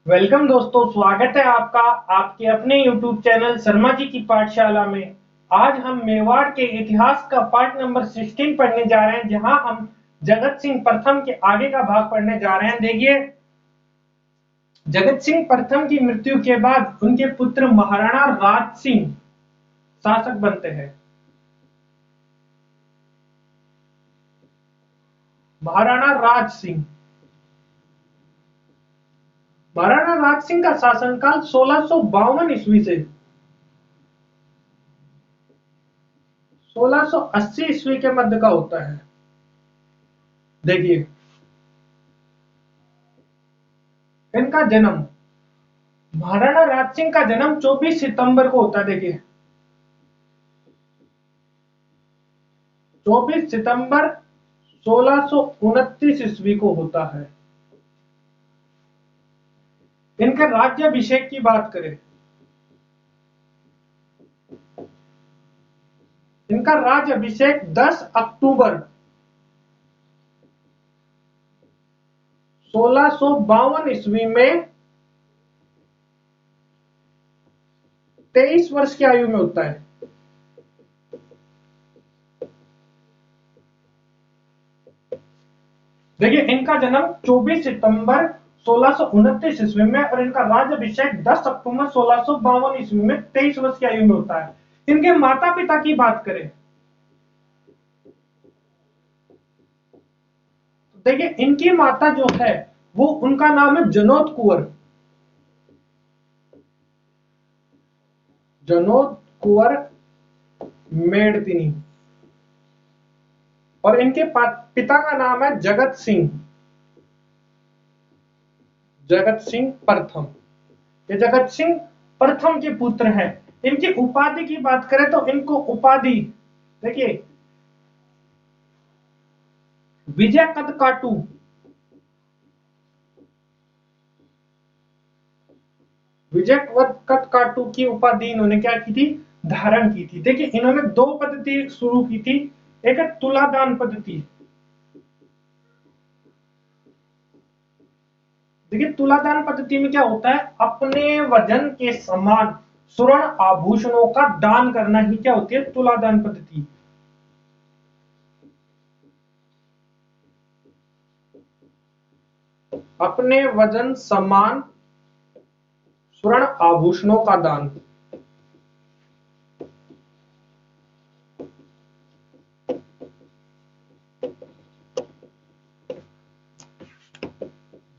Welcome दोस्तों, स्वागत है आपका आपके अपने YouTube चैनल शर्मा जी की पाठशाला में। आज हम मेवाड़ के इतिहास का पार्ट नंबर 16 पढ़ने जा रहे हैं, जहां हम जगत सिंह प्रथम के आगे का भाग पढ़ने जा रहे हैं। देखिए, जगत सिंह प्रथम की मृत्यु के बाद उनके पुत्र महाराणा राज सिंह शासक बनते हैं। महाराणा राज सिंह महाराणा राज सिंह का शासनकाल 1652 ईस्वी से 1680 ईस्वी के मध्य का होता है। देखिए, इनका जन्म महाराणा राज सिंह का जन्म 24 सितंबर को होता है। देखिए, 24 सितंबर 1629 ईस्वी को होता है। इनके राज्याभिषेक की बात करें, इनका राज्याभिषेक 10 अक्टूबर 1652 ईस्वी में 23 वर्ष की आयु में होता है। देखिए, इनका जन्म 24 सितंबर 1629 ईस्वी में और इनका राज्याभिषेक 10 अक्टूबर 1652 ईस्वी में 23 वर्ष की आयु में होता है। इनके माता पिता की बात करें, देखिए, इनकी माता जो है वो उनका नाम है जनोद कुंवर। जनोद कुंवर मेड़तिनी। और इनके पिता का नाम है जगत सिंह। जगत सिंह प्रथम। ये जगत सिंह प्रथम के पुत्र हैं। इनकी उपाधि की बात करें तो इनको उपाधि, देखिए, विजय कदकाटू, विजय कदकाटू की उपाधि इन्होंने क्या की थी, धारण की थी। देखिए, इन्होंने दो पद्धति शुरू की थी। एक है तुलादान पद्धति। देखिए, तुलादान पद्धति में क्या होता है, अपने वजन के समान स्वर्ण आभूषणों का दान करना ही क्या होती है, तुलादान पद्धति। अपने वजन समान स्वर्ण आभूषणों का दान।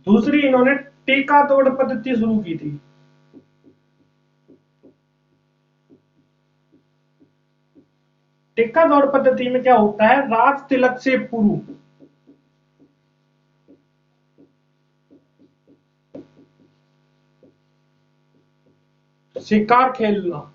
दूसरी, इन्होंने टीका दौड़ पद्धति शुरू की थी। टीका दौड़ पद्धति में क्या होता है, राज तिलक से पूर्व शिकार खेलना।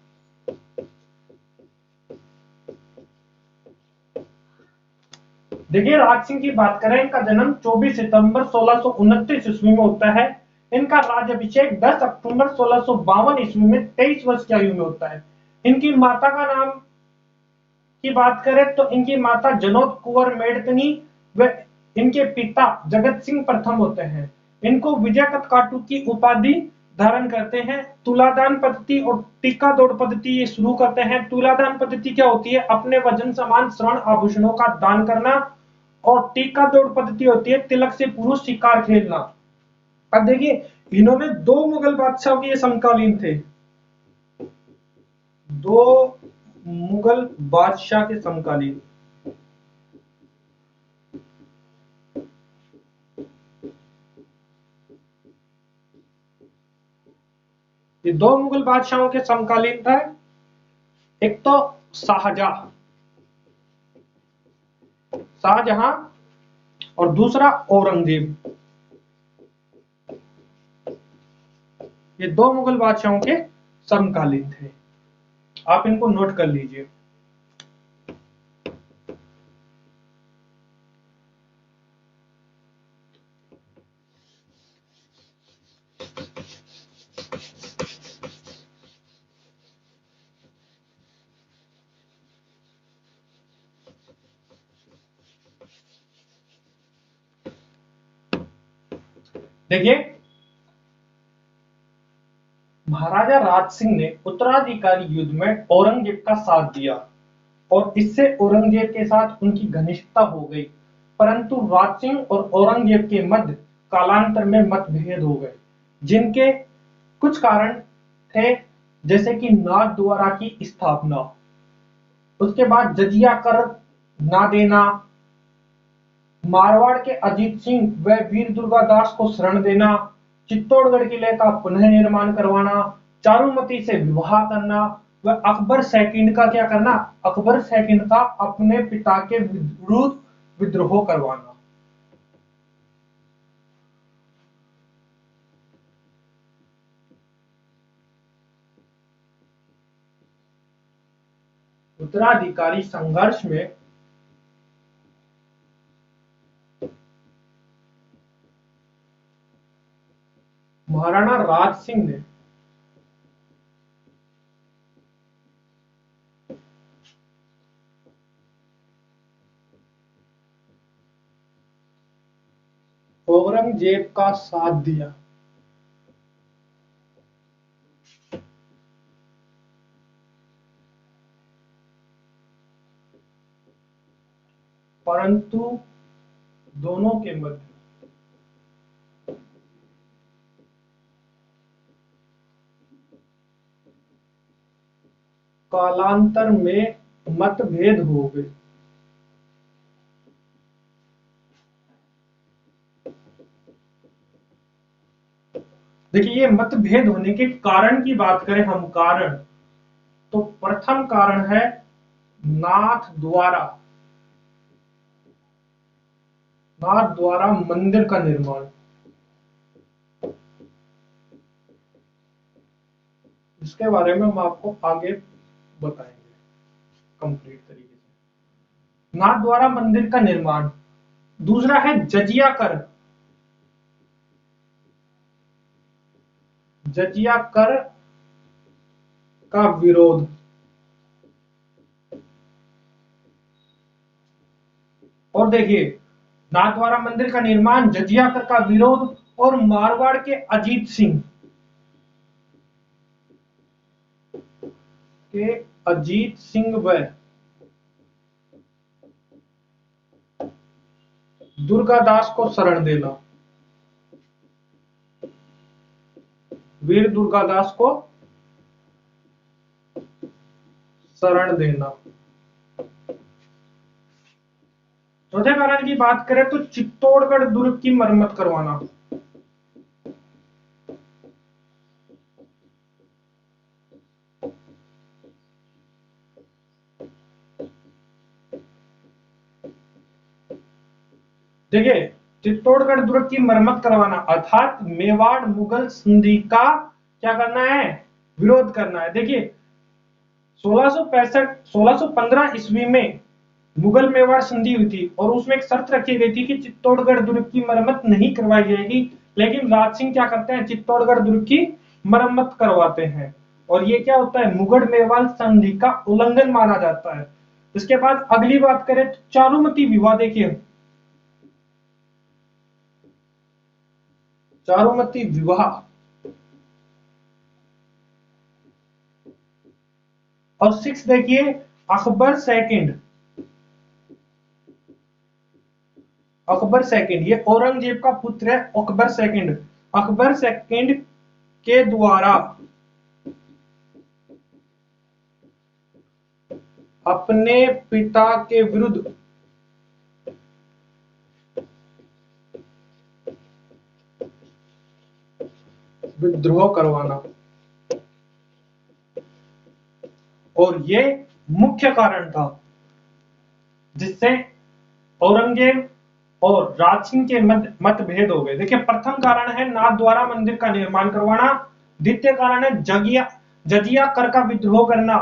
देखिए, राज सिंह की बात करें, इनका जन्म 24 सितंबर 1629 ईस्वी में होता है। इनका राज्याभिषेक 10 अक्टूबर 1652 ईस्वी में 23 वर्ष की आयु में होता है। इनकी माता का नाम की बात करें तो इनकी माता जनोद कुंवर मेड़तनी व इनके पिता जगत सिंह प्रथम होते हैं। इनको विजय कदकाटू की उपाधि धारण करते हैं। तुलादान पद्धति और टीका दौड़ पद्धति ये शुरू करते हैं। तुलादान पद्धति क्या होती है, अपने वजन समान स्वर्ण आभूषणों का दान करना। और टीका दौड़ पद्धति होती है तिलक से पूर्व शिकार खेलना। अब देखिए, इन्होंने दो मुगल बादशाहों के समकालीन थे। दो मुगल बादशाह के समकालीन। ये दो मुगल बादशाहों के समकालीन था। एक तो शाहजहां शाहजहां और दूसरा औरंगजेब। ये दो मुगल बादशाहों के समकालीन थे। आप इनको नोट कर लीजिए। देखिए, महाराजा राज सिंह ने उत्तराधिकारी युद्ध में औरंगजेब का साथ दिया और इससे औरंगजेब के साथ उनकी घनिष्ठता हो गई, परंतु राज सिंह और औरंगजेब के मध्य कालांतर में मतभेद हो गए, जिनके कुछ कारण थे, जैसे कि नाथद्वारा की स्थापना, उसके बाद जजिया कर ना देना, मारवाड़ के अजीत सिंह व वीर दुर्गादास को शरण देना, चित्तौड़गढ़ किले का पुनः निर्माण करवाना, चारुमती से विवाह करना व अकबर सेकंड का क्या करना, अकबर सेकंड का अपने पिता के विरुद्ध विद्रोह करवाना। उत्तराधिकारी संघर्ष में महाराणा राज सिंह ने औरंगजेब का साथ दिया। परंतु दोनों के मध्य कालांतर में मतभेद हो गए। देखिए, ये मतभेद होने के कारण की बात करें हम, कारण तो प्रथम कारण है नाथ द्वारा मंदिर का निर्माण। इसके बारे में हम आपको आगे बताएंगे कंप्लीट तरीके से। नाथ द्वारा मंदिर का निर्माण। दूसरा है जजिया कर। जजिया कर का विरोध। और देखिए, नाथ द्वारा मंदिर का निर्माण, जजिया कर का विरोध और मारवाड़ के अजीत सिंह व दुर्गादास को शरण देना। वीर दुर्गादास को शरण देना। चौथे कारण की बात करें तो चित्तौड़गढ़ दुर्ग की मरम्मत करवाना। देखिए, चित्तौड़गढ़ दुर्ग की मरम्मत करवाना अर्थात मेवाड़ मुगल संधि का क्या करना है, विरोध करना है। देखिए, 1615 ईस्वी में मुगल मेवाड़ संधि हुई थी और उसमें एक शर्त रखी गई थी कि चित्तौड़गढ़ दुर्ग की मरम्मत नहीं करवाई जाएगी, लेकिन राज सिंह क्या करते हैं, चित्तौड़गढ़ दुर्ग की मरम्मत करवाते हैं और ये क्या होता है, मुगल मेवाड़ संधि का उल्लंघन माना जाता है। इसके बाद अगली बात करें तो चारुमती विवाह। देखिए, चारुमती विवाह और 6 देखिए, अकबर सेकंड। अकबर सेकंड ये औरंगजेब का पुत्र है, अकबर सेकंड। अकबर सेकंड के द्वारा अपने पिता के विरुद्ध विद्रोह करवाना, और ये मुख्य कारण था जिससे औरंगजेब और राज सिंह के मतभेद हो गए। देखिए, प्रथम कारण है नाथ द्वारा मंदिर का निर्माण करवाना। द्वितीय कारण है जजिया कर का विद्रोह करना।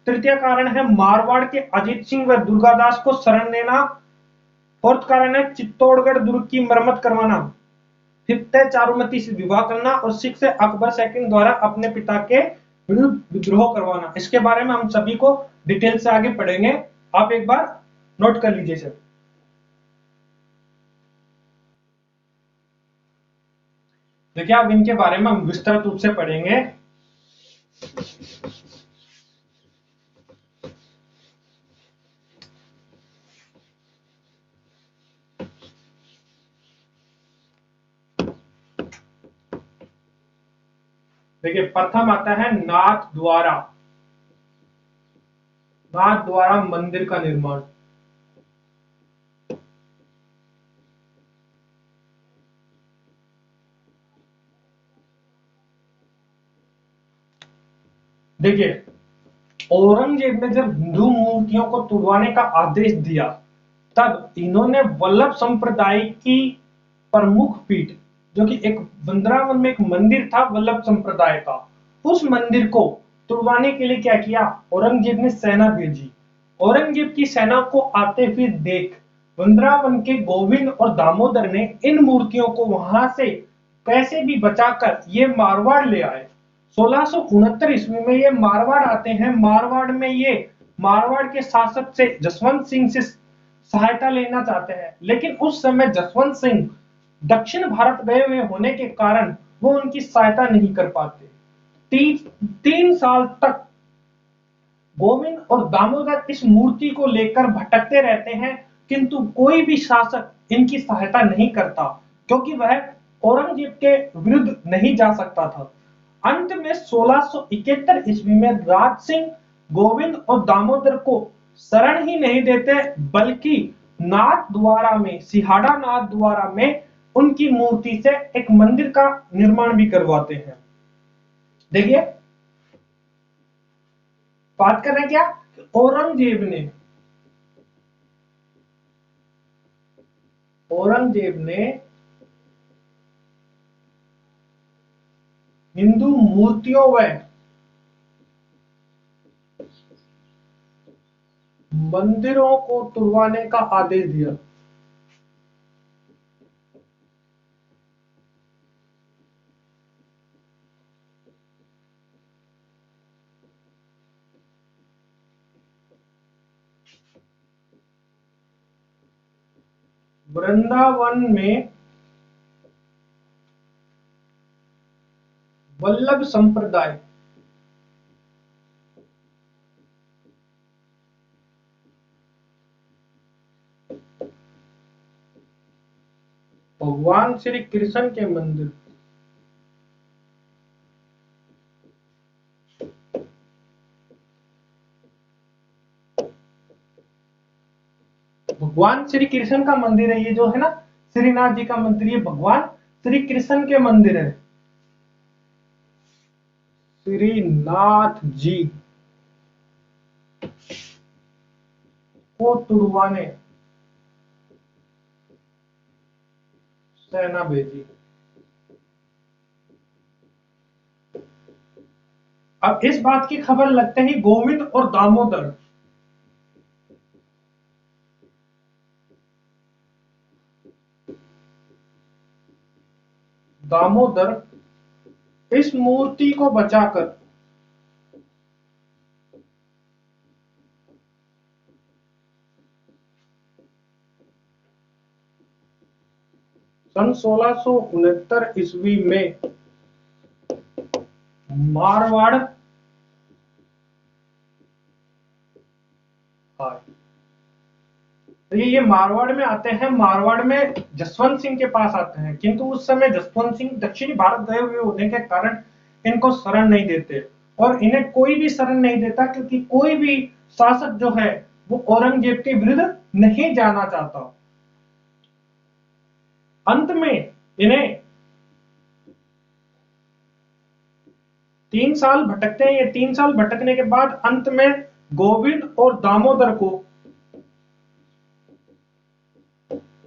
तृतीय कारण है मारवाड़ के अजीत सिंह व दुर्गादास को शरण देना। फोर्थ कारण है चित्तौड़गढ़ दुर्ग की मरम्मत करवाना। फिफ्थ है चारुमती से विवाह करना और सिक्स है अकबर सेकंड द्वारा अपने पिता के विरुद्ध विद्रोह करवाना। इसके बारे में हम सभी को डिटेल से आगे पढ़ेंगे, आप एक बार नोट कर लीजिए सर। देखिए, अब इनके बारे में हम विस्तृत रूप से पढ़ेंगे। देखिए प्रथम आता है नाथ द्वारा मंदिर का निर्माण। देखिए औरंगजेब ने जब हिंदू मूर्तियों को तुड़वाने का आदेश दिया, तब इन्होंने वल्लभ संप्रदाय की प्रमुख पीठ, जो कि एक वृंदावन में एक मंदिर था वल्लभ संप्रदाय का, उस मंदिर को तुड़वाने के लिए क्या किया, औरंगजेब ने सेना भेजी। औरंगजेब की सेना को आते हुए देख वृंदावन के गोविंद और दामोदर ने इन मूर्तियों को वहां से कैसे भी बचाकर ये मारवाड़ ले आए। 1669 ईस्वी में ये मारवाड़ आते हैं। मारवाड़ में ये मारवाड़ के शासक से जसवंत सिंह से सहायता लेना चाहते हैं, लेकिन उस समय जसवंत सिंह दक्षिण भारत गए हुए होने के कारण वो उनकी सहायता नहीं कर पाते। 3 साल तक गोविंद और दामोदर इस मूर्ति को लेकर भटकते रहते हैं, किंतु कोई भी शासक इनकी सहायता नहीं करता, क्योंकि वह औरंगजेब के विरुद्ध नहीं जा सकता था। अंत में 1671 ईस्वी में राज सिंह गोविंद और दामोदर को शरण ही नहीं देते, बल्कि नाथ द्वारा में, सिहाड़ा नाथ द्वारा में उनकी मूर्ति से एक मंदिर का निर्माण भी करवाते हैं। देखिए बात कर रहे हैं क्या, औरंगजेब ने हिंदू मूर्तियों व मंदिरों को तुड़वाने का आदेश दिया। वृंदावन में वल्लभ संप्रदाय भगवान श्री कृष्ण के मंदिर, भगवान श्री कृष्ण का मंदिर है ये, जो है ना श्रीनाथ जी का मंदिर, ये भगवान श्री कृष्ण के मंदिर है। श्रीनाथ जी को तुड़वाने सेना भेजी। अब इस बात की खबर लगते ही गोविंद और दामोदर इस मूर्ति को बचाकर सन 1669 ईस्वी में मारवाड़ आए। तो ये मारवाड़ में आते हैं, मारवाड़ में जसवंत सिंह के पास आते हैं, किंतु उस समय जसवंत सिंह दक्षिणी भारत गए हुए होने के कारण इनको शरण नहीं देते, और इन्हें कोई भी शरण नहीं देता, क्योंकि कोई भी शासक जो है वो औरंगजेब के विरुद्ध नहीं जाना चाहता। अंत में इन्हें 3 साल भटकते हैं। ये 3 साल भटकने के बाद अंत में गोविंद और दामोदर को,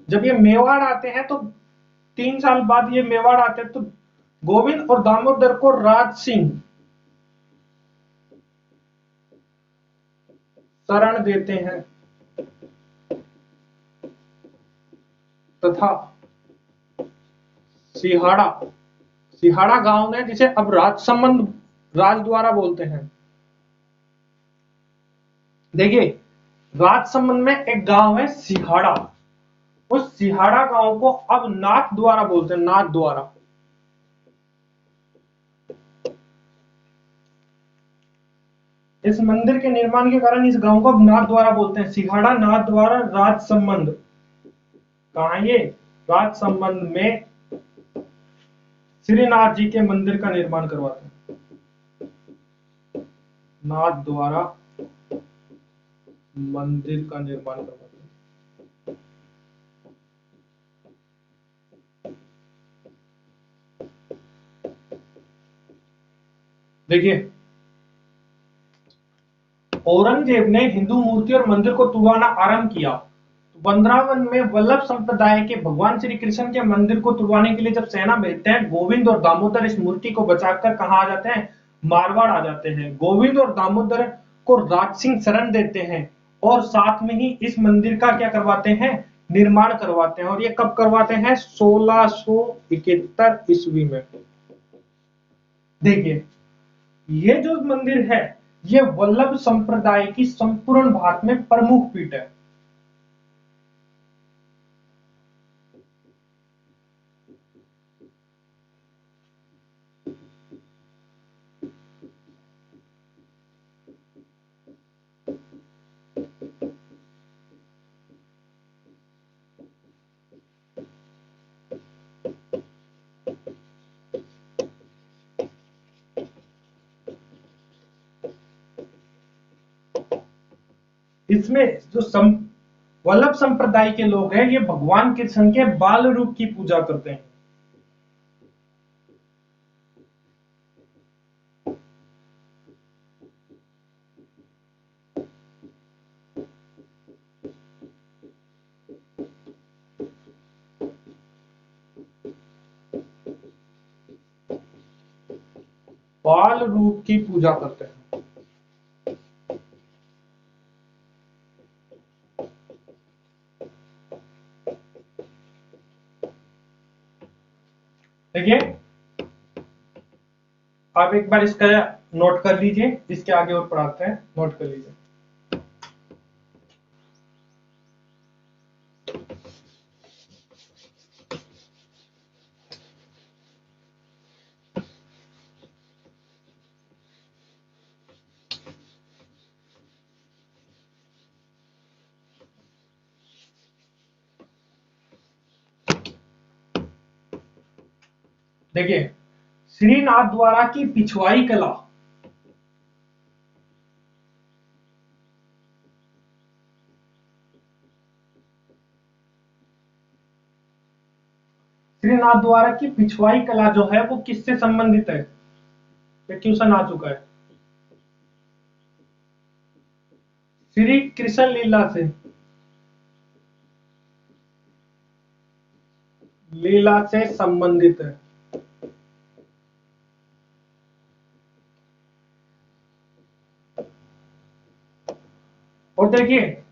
जब ये मेवाड़ आते हैं तो 3 साल बाद ये मेवाड़ आते हैं, तो गोविंद और दामोदर को राज सिंह शरण देते हैं तथा सिहाड़ा सिहाड़ा गांव है, जिसे अब राजसमंद राजद्वारा बोलते हैं। देखिए राजसमंद में एक गांव है सिहाड़ा, उस सिहाड़ा गांव को अब नाथ द्वारा बोलते हैं, नाथ द्वारा। इस मंदिर के निर्माण के कारण इस गांव को अब नाथ द्वारा बोलते हैं। सिंघाड़ा नाथ द्वारा राज संबंध, कहा ये राज संबंध में श्रीनाथ जी के मंदिर का निर्माण करवाते हैं, नाथ द्वारा मंदिर का निर्माण करवाते हैं। देखिए, औरंगजेब ने हिंदू मूर्ति और मंदिर को तुड़वाना आरंभ किया। 15वन में वल्लभ संप्रदाय के भगवान श्री कृष्ण के मंदिर को तुड़वाने के लिए जब सेना भेजते हैं, गोविंद और दामोदर इस मूर्ति को बचाकर कहां आ जाते हैं, मारवाड़ आ जाते हैं। गोविंद और दामोदर को राज सिंह शरण देते हैं और साथ में ही इस मंदिर का क्या करवाते हैं, निर्माण करवाते हैं। और ये कब करवाते हैं, 1671 ईस्वी में। देखिए, ये जो मंदिर है ये वल्लभ संप्रदाय की संपूर्ण भारत में प्रमुख पीठ है। इसमें जो वल्लभ संप्रदाय के लोग हैं ये भगवान कृष्ण के बाल रूप की पूजा करते हैं। बाल रूप की पूजा करते हैं। देखिए, आप एक बार इसका नोट कर लीजिए, इसके आगे और पढ़ाते हैं, नोट कर लीजिए। देखिए, श्रीनाथ द्वारा की पिछवाई कला, श्रीनाथ द्वारा की पिछवाई कला जो है वो किससे संबंधित है, ये क्वेश्चन आ चुका है। श्री कृष्ण लीला से, लीला से संबंधित है। और देखिए,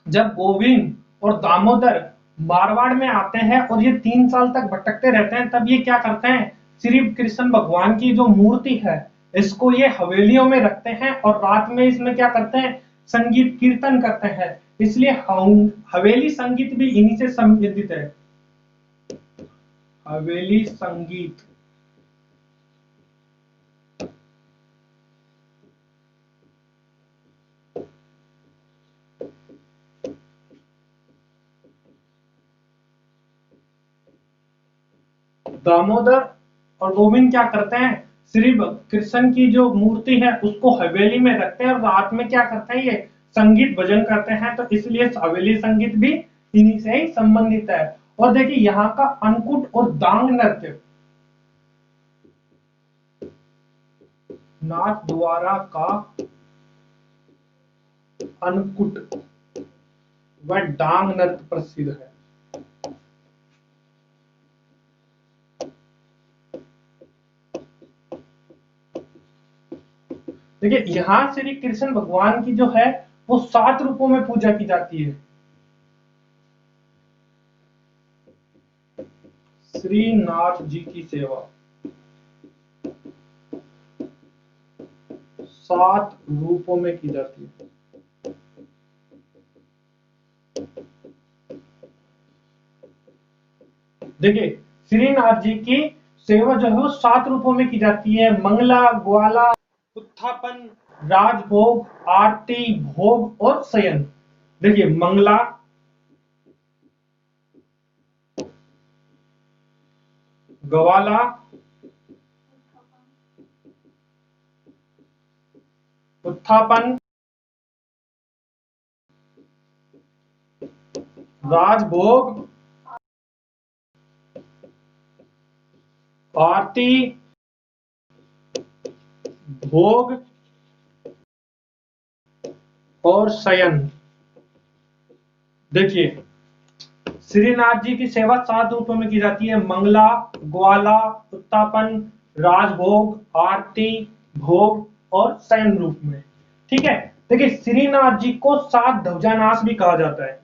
जब गोविंद और दामोदर मारवाड़ में आते हैं और ये 3 साल तक भटकते रहते हैं, तब ये क्या करते हैं, श्री कृष्ण भगवान की जो मूर्ति है इसको ये हवेलियों में रखते हैं और रात में इसमें क्या करते हैं, संगीत कीर्तन करते हैं। इसलिए हवेली संगीत भी इन्हीं से संबंधित है, हवेली संगीत। दामोदर और गोविंद क्या करते हैं, श्री कृष्ण की जो मूर्ति है उसको हवेली में रखते हैं और रात में क्या करते हैं, ये संगीत भजन करते हैं। तो इसलिए हवेली संगीत भी इन्हीं से ही संबंधित है। और देखिए, यहाँ का अन्नकूट और दांग नृत्य, नाथ द्वारा का अन्नकूट व डांग नृत्य प्रसिद्ध है। देखिए, यहाँ श्री कृष्ण भगवान की जो है वो 7 रूपों में पूजा की जाती है। श्रीनाथ जी की सेवा 7 रूपों में की जाती है। देखिए, श्रीनाथ जी की सेवा जो है वो 7 रूपों में की जाती है: मंगला, ग्वाला, उत्थापन, राजभोग, आरती, भोग और शयन। देखिए मंगला, ग्वाला, उत्थापन, राजभोग, आरती, भोग और शयन। देखिए श्रीनाथ जी की सेवा 7 रूपों में की जाती है: मंगला, ग्वाला, उत्तापन, राजभोग, आरती, भोग और शयन रूप में। ठीक है। देखिए श्रीनाथ जी को 7 ध्वजानाश भी कहा जाता है।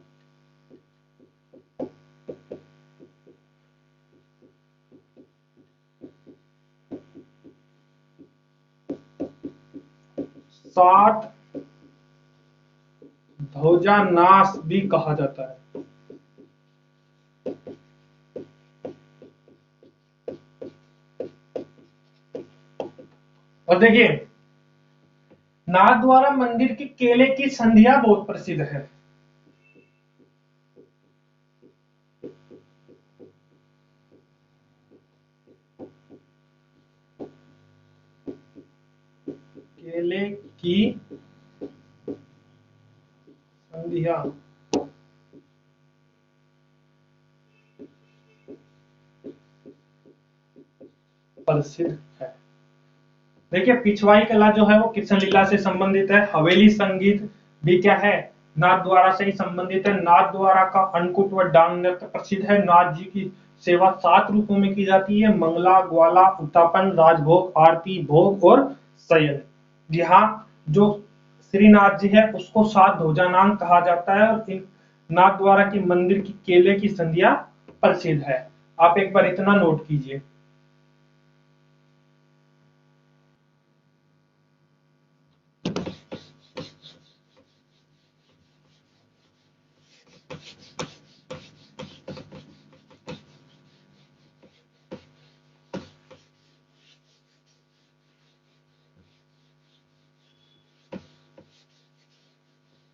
सात ध्वजानाश भी कहा जाता है। और देखिए नाथद्वारा मंदिर की केले की संधिया बहुत प्रसिद्ध है। केले की संधिया प्रसिद्ध है। देखिए पिछवाई कला जो है वो कृष्ण लीला से संबंधित है। हवेली संगीत भी क्या है, नाथ द्वारा से ही संबंधित है। नाथ द्वारा का अन्नकूट व डांग नृत्य प्रसिद्ध है। नाथ जी की सेवा 7 रूपों में की जाती है: मंगला, ग्वाला, उत्तापन, राजभोग, आरती, भोग और शयन। यहाँ जो श्रीनाथ जी है उसको 7 ध्वजानांग कहा जाता है और इन नाथ द्वारा की मंदिर की केले की संधिया प्रसिद्ध है। आप एक बार इतना नोट कीजिए।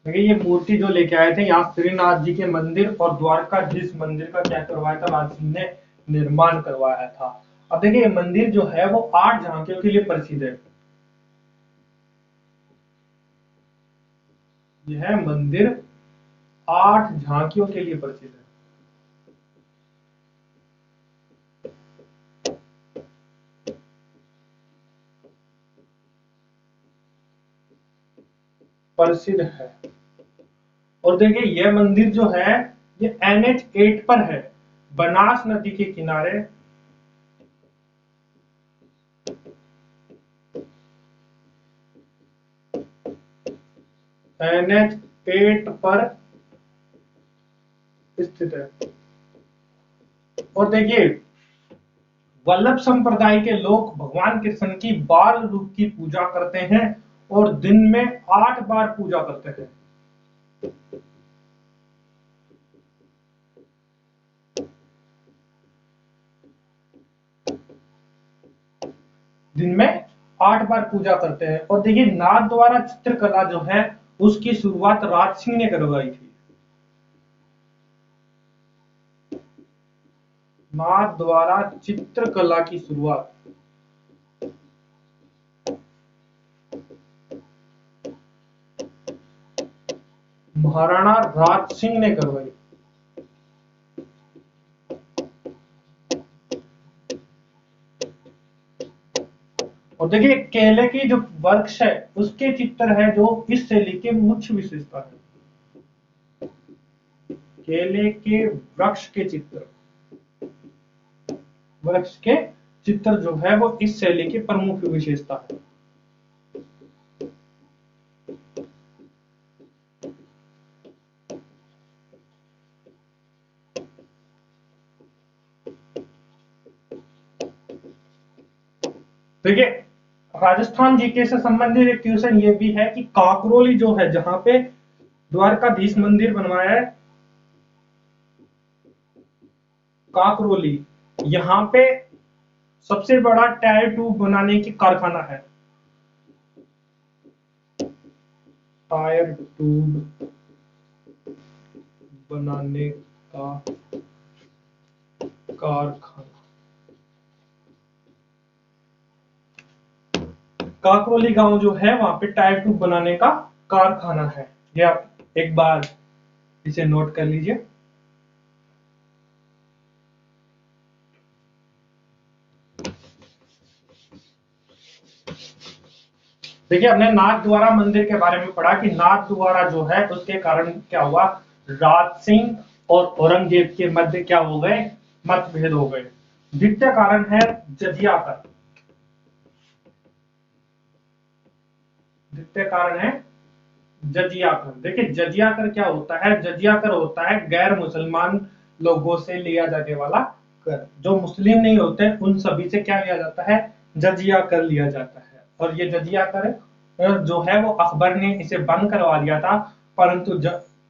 देखिए ये मूर्ति जो लेके आए थे यहाँ श्रीनाथ जी के मंदिर और द्वारकाधीश मंदिर का क्या करवाया था, राज सिंह ने निर्माण करवाया था। अब देखिए ये मंदिर जो है वो 8 झांकियों के लिए प्रसिद्ध है। यह मंदिर 8 झांकियों के लिए प्रसिद्ध है। प्रसिद्ध है। और देखिए यह मंदिर जो है ये NH8 पर है, बनास नदी के किनारे। NH8 पर स्थित है। और देखिए वल्लभ संप्रदाय के लोग भगवान कृष्ण की बाल रूप की पूजा करते हैं और दिन में 8 बार पूजा करते हैं। दिन में 8 बार पूजा करते हैं। और देखिए नाथ द्वारा चित्रकला जो है उसकी शुरुआत राज सिंह ने करवाई थी। नाथ द्वारा चित्रकला की शुरुआत महाराणा राज सिंह ने करवाई। और देखिए केले की जो वृक्ष है उसके चित्र है जो इस शैली के मुख्य विशेषता है। केले के वृक्ष के चित्र, वृक्ष के चित्र जो है वो इस शैली की प्रमुख विशेषता है। देखिए राजस्थान जीके से संबंधित एक क्वेश्चन ये भी है कि काकरोली जो है जहां पे द्वारकाधीश मंदिर बनवाया है, काकरोली, यहाँ पे सबसे बड़ा टायर ट्यूब बनाने की कारखाना है। टायर ट्यूब बनाने का कारखाना काकरोली गांव जो है वहां पे टायर ट्यूब बनाने का कारखाना है। ये आप एक बार इसे नोट कर लीजिए। देखिए हमने नाथ द्वारा मंदिर के बारे में पढ़ा कि नाथ द्वारा जो है उसके कारण क्या हुआ, राज सिंह और औरंगजेब के मध्य क्या हो गए, मतभेद हो गए। द्वितीय कारण है जजिया कर। द्वितीय कारण है जजिया कर। देखिए जजिया कर क्या होता है, जजिया कर होता है गैर मुसलमान लोगों से लिया जाने वाला कर। जो मुस्लिम नहीं होते उन सभी से क्या लिया जाता है, जजिया कर लिया जाता है। और ये जजिया कर जो है वो अकबर ने इसे बंद करवा दिया था, परंतु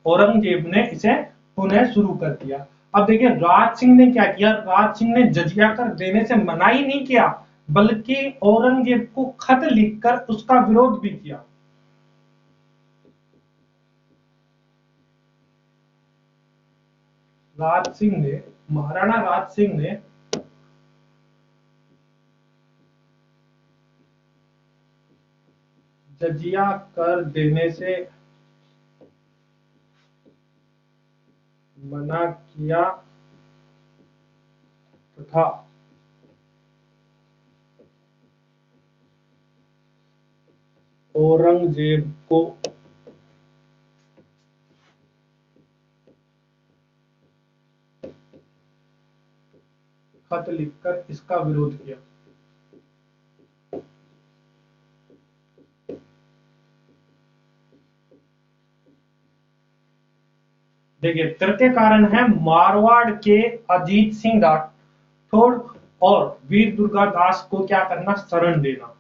औरंगजेब ने इसे पुनः शुरू कर दिया। अब देखिए राज सिंह ने क्या किया, राज सिंह ने जजिया कर देने से मना ही नहीं किया, बल्कि औरंगजेब को खत लिखकर उसका विरोध भी किया। राज सिंह ने, महाराणा राज सिंह ने जजिया कर देने से मना किया तथा औरंगजेब को खत लिखकर इसका विरोध किया। देखिए तृतीय कारण है मारवाड़ के अजीत सिंह राठौड़ और वीर दुर्गादास को क्या करना, शरण देना।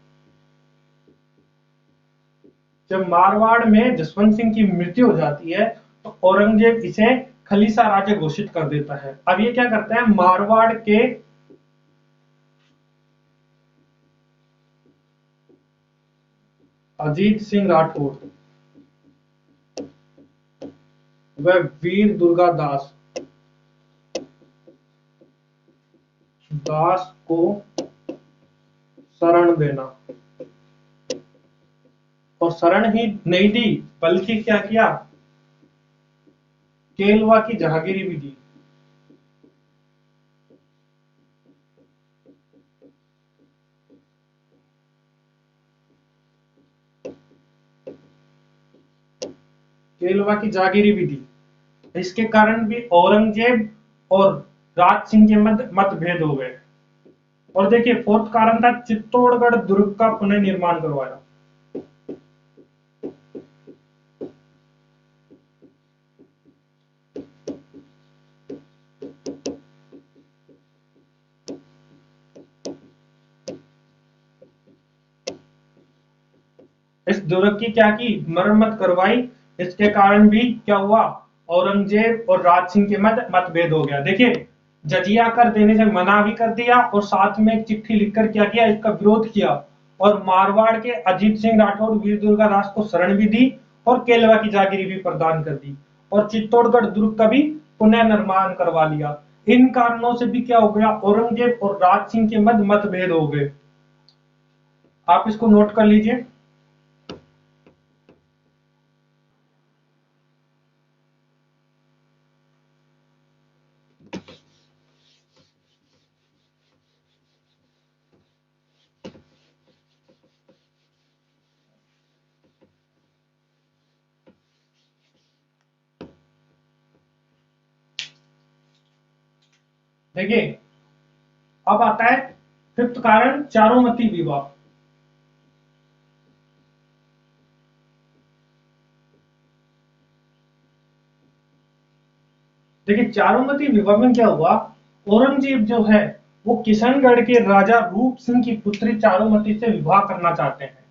जब मारवाड़ में जसवंत सिंह की मृत्यु हो जाती है तो औरंगजेब इसे खलीसा राज्य घोषित कर देता है। अब ये क्या करता है, मारवाड़ के अजीत सिंह राठौड़ व वीर दुर्गादास को शरण देना। और शरण ही नहीं दी बल्कि क्या किया, केलवा की जहागिरी भी दी। केलवा की जागीरी भी दी। इसके कारण भी औरंगजेब और राज सिंह के मध्य मतभेद हो गए। और देखिए फोर्थ कारण था चित्तौड़गढ़ दुर्ग का पुनर्निर्माण करवाया। इस दुर्ग की क्या की, मरम्मत करवाई। इसके कारण भी क्या हुआ, औरंगजेब और राज सिंह के मध्य मतभेद हो गया। देखिए जजिया कर देने से मना भी कर दिया और साथ में एक चिट्ठी लिखकर क्या किया, इसका विरोध किया। और मारवाड़ के अजीत सिंह राठौड़ वीर दुर्गादास को शरण भी दी और केलवा की जागीरी भी प्रदान कर दी। और चित्तौड़गढ़ दुर्ग का भी पुनर्निर्माण करवा लिया। इन कारणों से भी क्या हो गया, औरंगजेब और राज सिंह के मध्य मतभेद हो गए। आप इसको नोट कर लीजिए। देखिए अब आता है फिफ्थ कारण, चारोमती विवाह। देखिए चारुमती विवाह में क्या हुआ, औरंगजेब जो है वो किशनगढ़ के राजा रूप सिंह की पुत्री चारुमती से विवाह करना चाहते हैं।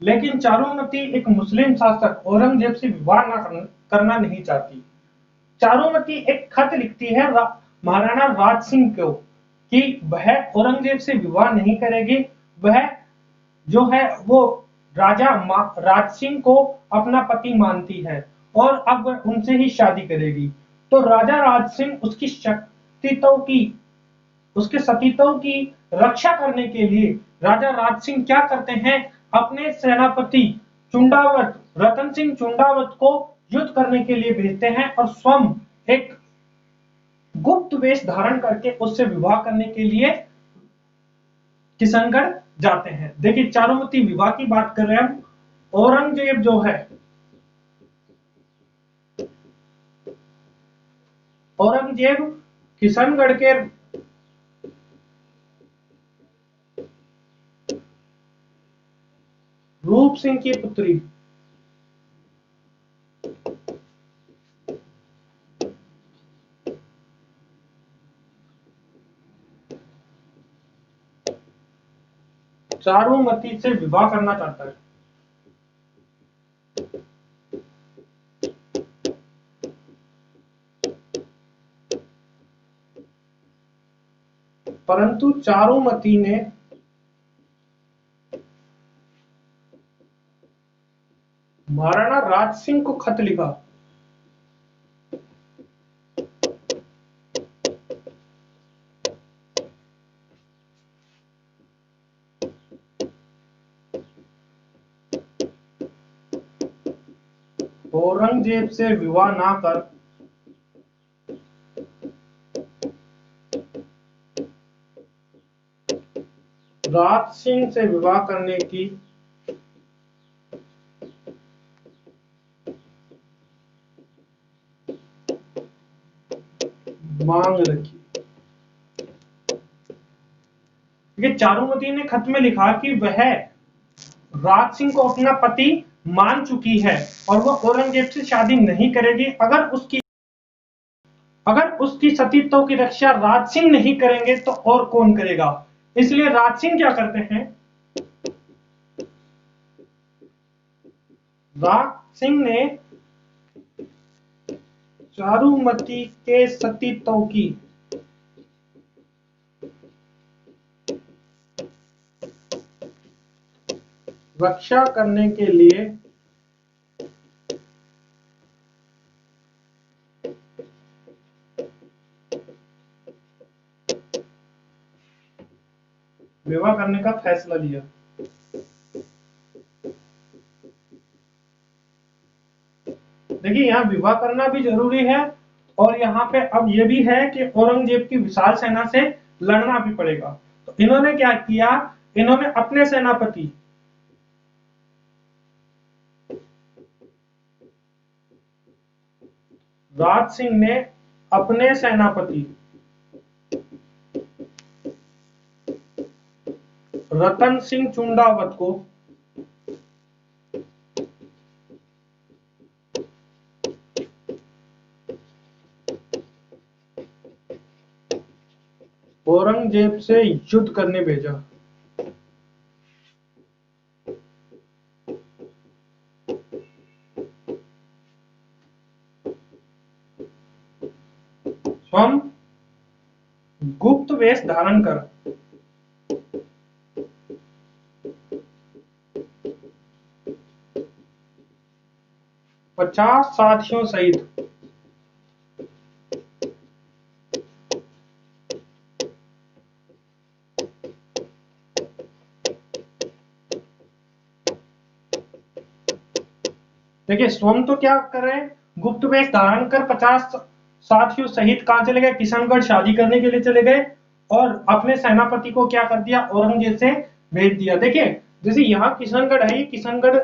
लेकिन चारुमती एक मुस्लिम शासक औरंगजेब से विवाह करना नहीं चाहती। चारुमती एक खत लिखती है महाराणा राज सिंह को कि वह औरंगजेब से विवाह नहीं करेगी, वह जो है वो राजा राज सिंह को अपना पति मानती है और अब वह उनसे ही शादी करेगी। तो राजा राज सिंह उसके सतीत्व की रक्षा करने के लिए राजा राज सिंह क्या करते हैं, अपने सेनापति चुंडावत रतन सिंह चुंडावत को युद्ध करने के लिए भेजते हैं और स्वयं एक गुप्त वेश धारण करके उससे विवाह करने के लिए किशनगढ़ जाते हैं। देखिए चारुमती विवाह की बात कर रहे हैं हम। औरंगजेब जो है, औरंगजेब किशनगढ़ के रूप सिंह की पुत्री चारुमती से विवाह करना चाहता है। परंतु चारुमती ने महाराणा राज सिंह को खत लिखा। औरंगजेब से विवाह ना कर राज सिंह से विवाह करने की मांग रखी। ये चारुमती ने खत में लिखा कि वह राज सिंह को अपना पति मान चुकी है और वह औरंगजेब से शादी नहीं करेगी। अगर उसकी सतीत्व की रक्षा राज सिंह नहीं करेंगे तो और कौन करेगा। इसलिए राज सिंह क्या करते हैं, राज सिंह ने चारुमती के सतीत्व की रक्षा करने के लिए विवाह करने का फैसला लिया। देखिए यहाँ विवाह करना भी जरूरी है और यहाँ पे अब ये भी है कि औरंगजेब की विशाल सेना से लड़ना भी पड़ेगा। तो इन्होंने क्या किया, इन्होंने अपने सेनापति राज सिंह ने अपने सेनापति रतन सिंह चुंडावत को औरंगजेब से युद्ध करने भेजा। स्वयं गुप्त वेश धारण कर 50 साथियों सहित देखिए स्वयं तो क्या कर रहे हैं, गुप्त वेश धारण कर 50 साथियों सहित कहां चले गए, किशनगढ़ शादी करने के लिए चले गए और अपने सेनापति को क्या कर दिया, औरंगजेब से भेज दिया। देखिए जैसे यहाँ किशनगढ़ है, किशनगढ़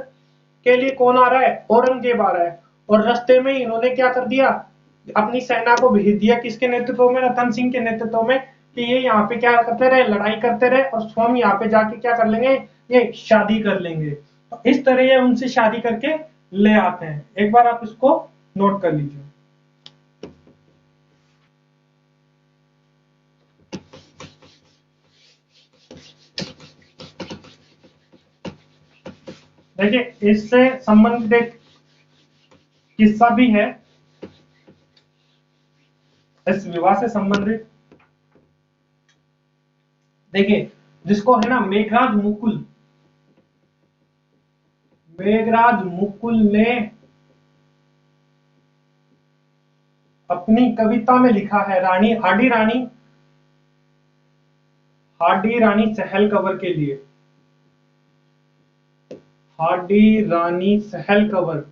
के लिए कौन आ रहा है, औरंगजेब आ रहा है और रास्ते में इन्होंने क्या कर दिया, अपनी सेना को भेज दिया किसके नेतृत्व में, रतन सिंह के नेतृत्व में, कि ये यहाँ पे क्या करते रहे, लड़ाई करते रहे और स्वयं यहाँ पे जाके क्या कर लेंगे, ये शादी कर लेंगे। तो इस तरह ये उनसे शादी करके ले आते हैं। एक बार आप इसको नोट कर लीजिए। देखिए इससे संबंधित एक किस्सा भी है, इस विवाह से संबंधित देखिए जिसको है ना मेघराज मुकुल ने अपनी कविता में लिखा है हाडी रानी सहल कंवर के लिए। हाडी रानी सहल कंवर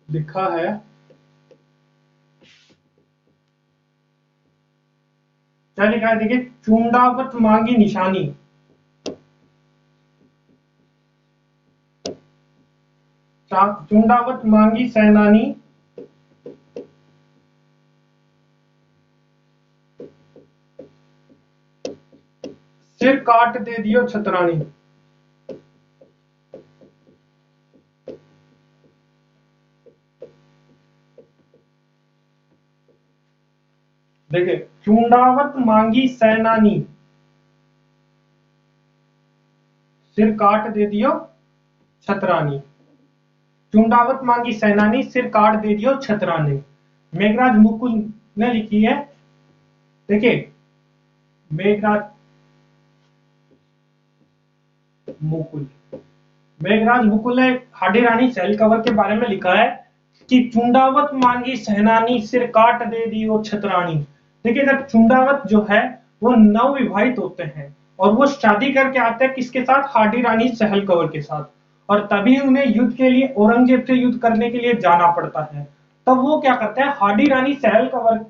लिखा है, क्या लिखा है देखिए, चूंडावत मांगी निशानी, चूंडावत मांगी सैनानी, सिर काट दे दियो छतरानी। देखिए चूंडावत मांगी सैनानी, सिर काट दे दियो छतरानी। चूंडावत मांगी सैनानी, सिर काट दे दियो छतरानी। मेघराज मुकुल ने लिखी है। देखिए मेघराज मुकुल मेघराज मुकुल ने हाडी रानी सहल कंवर के बारे में लिखा है कि चूंडावत मांगी सहनानी, सिर काट दे दियो छतरानी। देखिए जब चूंडावत जो है वो नवविवाहित होते हैं और वो शादी करके आते हैं किसके साथ, हाडी रानी सहल कंवर के साथ, और तभी उन्हें युद्ध के लिए औरंगजेब से युद्ध करने के लिए जाना पड़ता है। तब वो क्या करते हैं, हाडी रानी सहल कंवर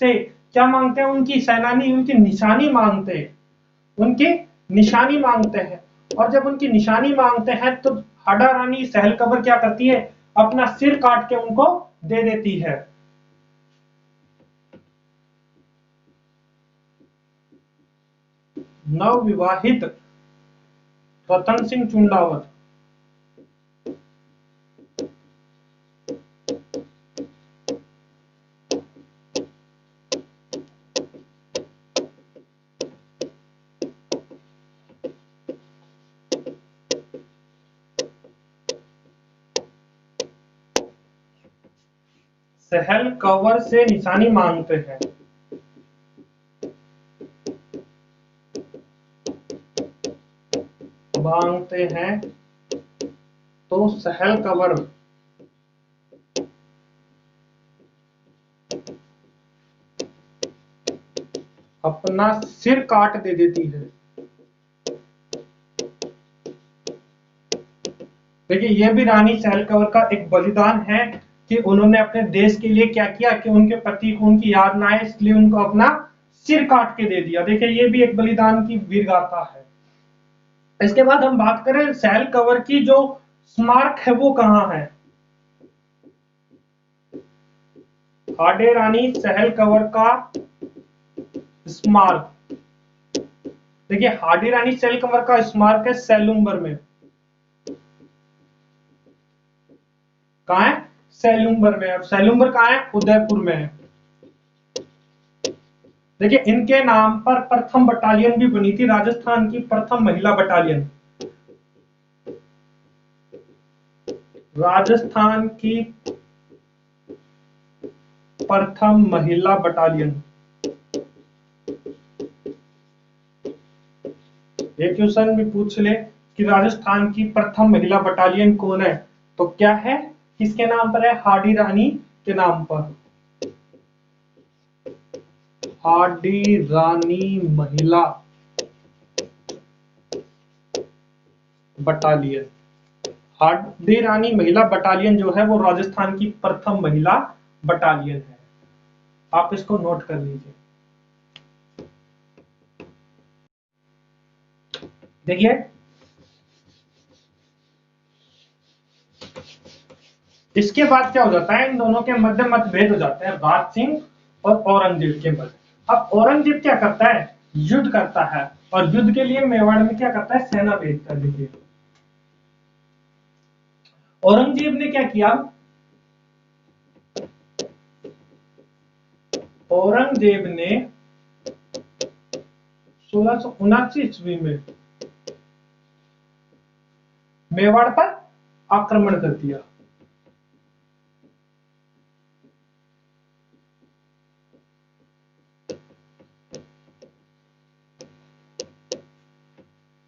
से क्या मांगते हैं, उनकी सेनानी, उनकी निशानी मांगते हैं, उनकी निशानी मांगते हैं। और जब उनकी निशानी मांगते हैं तो हाडा रानी सहल कंवर क्या करती है, अपना सिर काट के उनको दे देती है। नवविवाहित रतन सिंह चुंडावत सहल कंवर से निशानी मांगते हैं। तो सहल कंवर अपना सिर काट दे देती है। देखिए ये भी रानी सहल कंवर का एक बलिदान है कि उन्होंने अपने देश के लिए क्या किया कि उनके पति को उनकी याद ना आए, इसलिए उनको अपना सिर काट के दे दिया। देखिए ये भी एक बलिदान की वीर गाथा है। इसके बाद हम बात करें सहल कंवर की जो स्मारक है वो कहाँ है। हाडे रानी सहल कंवर का स्मारक, देखिए हाडी रानी सहल कंवर का स्मारक है सैलुम्बर में। कहाँ है, सैलुम्बर में। अब सैलुम्बर कहाँ है, उदयपुर में है। देखिए इनके नाम पर प्रथम बटालियन भी बनी थी, राजस्थान की प्रथम महिला बटालियन। राजस्थान की प्रथम महिला बटालियन। एक क्वेश्चन भी पूछ ले कि राजस्थान की प्रथम महिला बटालियन कौन है, तो क्या है, किसके नाम पर है, हाडी रानी के नाम पर। हाडी रानी महिला बटालियन। हाडी रानी महिला बटालियन जो है वो राजस्थान की प्रथम महिला बटालियन है। आप इसको नोट कर लीजिए। देखिए इसके बाद क्या हो जाता है, इन दोनों के मध्य मतभेद हो जाते हैं, राज सिंह और औरंगजेब के मध्य। अब औरंगजेब क्या करता है, युद्ध करता है, और युद्ध के लिए मेवाड़ में क्या करता है, सेना भेजता है। देखिए औरंगजेब ने क्या किया, औरंगजेब ने 1679 ईस्वी में मेवाड़ पर आक्रमण कर दिया।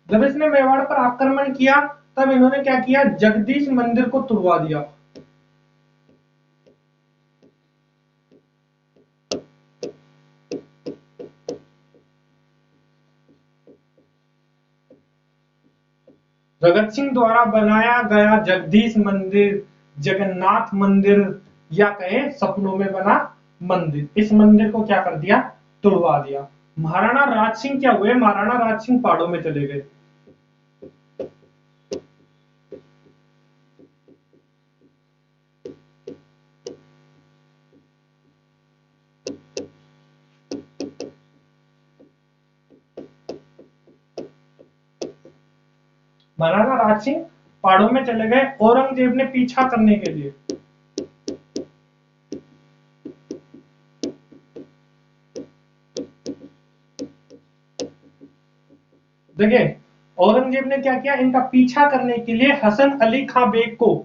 जब इसने मेवाड़ पर आक्रमण किया तब इन्होंने क्या किया, जगदीश मंदिर को तुड़वा दिया। भगत सिंह द्वारा बनाया गया जगदीश मंदिर, जगन्नाथ मंदिर, या कहे सपनों में बना मंदिर, इस मंदिर को क्या कर दिया, तुड़वा दिया। महाराणा राज सिंह क्या हुए, महाराणा राज सिंह पहाड़ों में चले गए। महाराणा राज सिंह पहाड़ों में चले गए औरंगजेब ने पीछा करने के लिए। देखिए औरंगजेब ने क्या किया, इनका पीछा करने के लिए हसन अली खां बेग को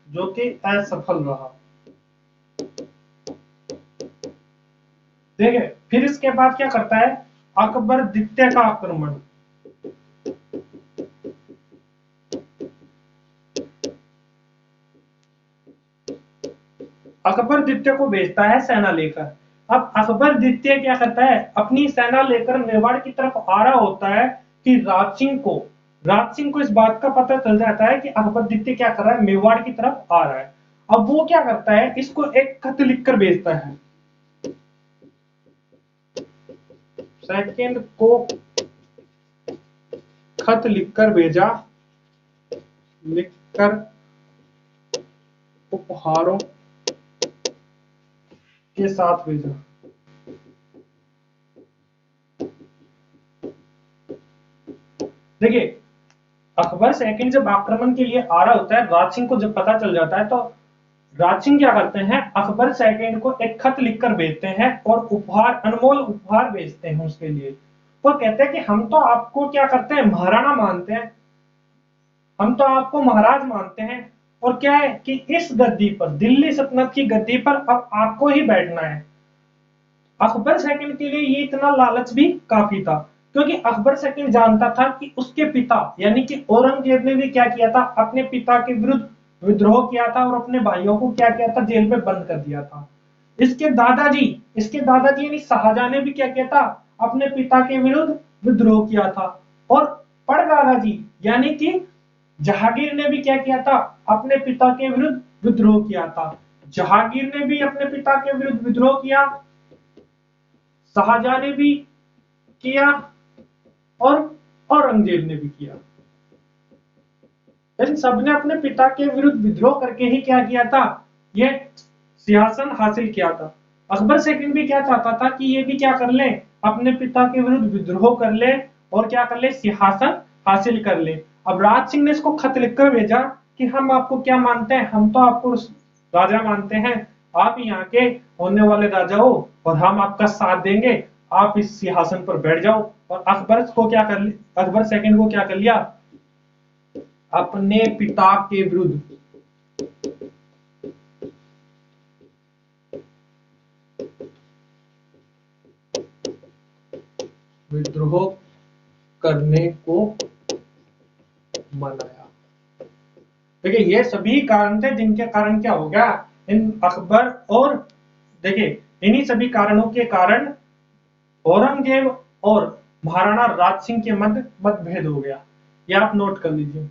जो कि असफल रहा। देखिए फिर इसके बाद क्या करता है, अकबर द्वितीय का आक्रमण। अकबर द्वितीय को भेजता है सेना लेकर। अब अकबर द्वितीय क्या करता है, अपनी सेना लेकर मेवाड़ की तरफ आ रहा होता है कि राज सिंह को इस बात का पता चल जाता है कि अकबर द्वितीय क्या कर रहा है, मेवाड़ की तरफ आ रहा है। अब वो क्या करता है, इसको एक खत लिखकर भेजता है। सेकंड को खत लिखकर भेजा, लिखकर उपहारों के साथ भेजा। देखिए अकबर सेकंड जब आक्रमण के लिए आ रहा होता है, राज सिंह को जब पता चल जाता है तो राज सिंह क्या करते हैं, अकबर सेकंड को एक खत लिखकर भेजते हैं और उपहार, अनमोल उपहार भेजते हैं उसके लिए। वो कहते हैं कि हम तो आपको क्या करते हैं, महाराणा मानते हैं, हम तो आपको महाराज मानते हैं, और क्या है कि इस गद्दी पर, दिल्ली सल्तनत की गद्दी पर अब आपको ही बैठना है। अकबर सेकंड के लिए ये इतना लालच भी काफी था, क्योंकि अकबर सेकंड जानता था कि उसके पिता यानी कि औरंगजेब ने भी क्या किया था, अपने पिता के विरुद्ध विद्रोह किया था और अपने भाइयों को क्या किया था, जेल में बंद कर दिया था। इसके दादाजी यानी शाहजहां ने भी क्या किया था, अपने पिता के विरुद्ध विद्रोह किया था। और परदादाजी यानी कि जहांगीर ने भी क्या किया था, अपने पिता के विरुद्ध विद्रोह किया था। जहांगीर ने भी अपने पिता के विरुद्ध विद्रोह किया, शाहजहां ने भी किया, और औरंगजेब ने भी किया। इन सबने अपने पिता के विरुद्ध विद्रोह करके ही क्या किया था, ये सिंहासन हासिल किया था। अकबर सेकंड भी क्या चाहता था कि ये भी क्या कर ले, अपने पिता के विरुद्ध विद्रोह कर ले और क्या कर ले, सिंहासन हासिल कर ले। अब राज सिंह ने इसको खत लिखकर भेजा कि हम आपको क्या मानते हैं, हम तो आपको राजा मानते हैं, आप यहाँ के होने वाले राजा हो और हम आपका साथ देंगे, आप इस सिंहासन पर बैठ जाओ। और अकबर सेकंड को क्या कर लिया, अपने पिता के विरुद्ध विद्रोह करने को मनाया। देखिए ये सभी कारण थे जिनके कारण क्या हो गया, इन अकबर और देखिए इन्हीं सभी कारणों के कारण औरंगजेब और महाराणा राज सिंह के मध्य मतभेद हो गया। ये आप नोट कर लीजिए।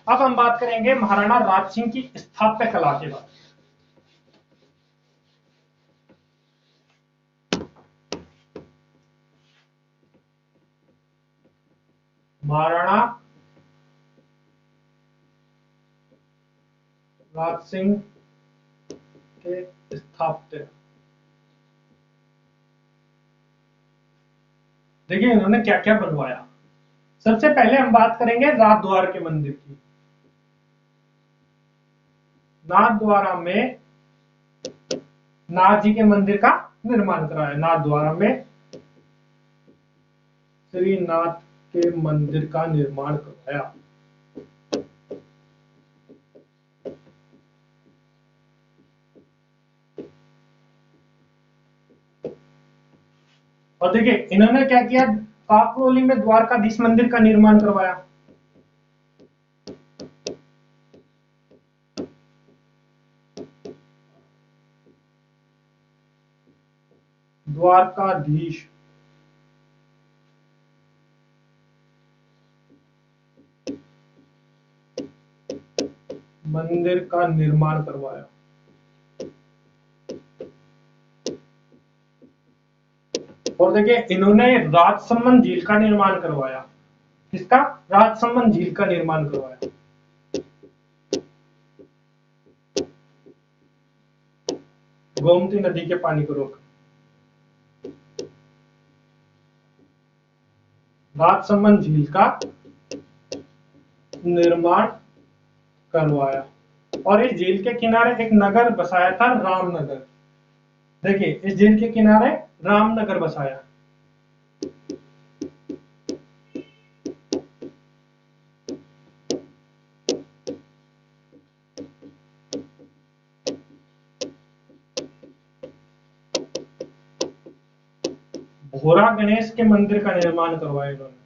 अब हम बात करेंगे महाराणा राज सिंह की स्थापत्य कला के बारे में। महाराणा राज सिंह के स्थापत्य, देखिए इन्होंने क्या क्या बनवाया। सबसे पहले हम बात करेंगे नाथ द्वार के मंदिर की। नाथ द्वारा में नाथ जी के मंदिर का निर्माण कराया। नाथ द्वारा में श्रीनाथ के मंदिर का निर्माण करवाया। और देखिए इन्होंने क्या किया, काकरोली में द्वारकाधीश मंदिर का निर्माण करवाया। द्वारकाधीश मंदिर का निर्माण करवाया। और देखिए इन्होंने राजसमंद झील का निर्माण करवाया। किसका? राजसमंद झील का निर्माण करवाया। गोमती नदी के पानी को रोक राजसमंद झील का निर्माण करवाया। और इस झील के किनारे एक नगर बसाया था, रामनगर। देखिए इस झील के किनारे रामनगर बसाया। भोरा गणेश के मंदिर का निर्माण करवाया इन्होंने।